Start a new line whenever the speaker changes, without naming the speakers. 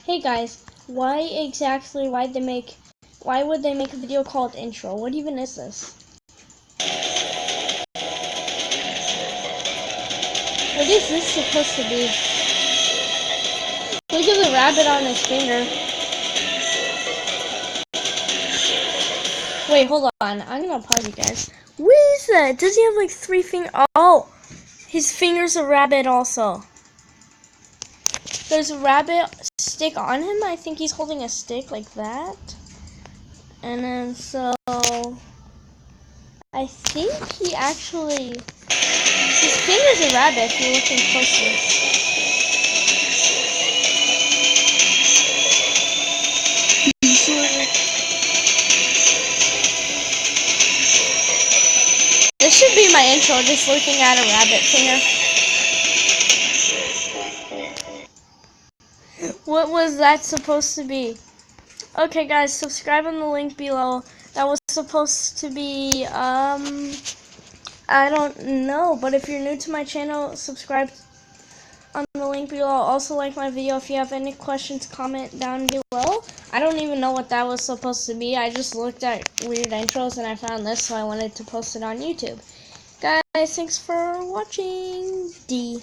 Hey guys, why would they make a video called intro? What even is this? What is this supposed to be? Look at the rabbit on his finger. Wait, hold on. I'm gonna pause you guys. What is that? Does he have like 3 fingers? Oh, his finger's a rabbit also. There's a rabbit stick on him. I think he's holding a stick like that. And then so I think he actually, his finger's a rabbit if you're looking closely. This should be my intro, just looking at a rabbit finger. What was that supposed to be? Okay guys, subscribe on the link below. That was supposed to be, I don't know, but if you're new to my channel, subscribe on the link below. Also like my video. If you have any questions, comment down below. I don't even know what that was supposed to be. I just looked at weird intros and I found this, so I wanted to post it on YouTube. Guys, thanks for watching. D.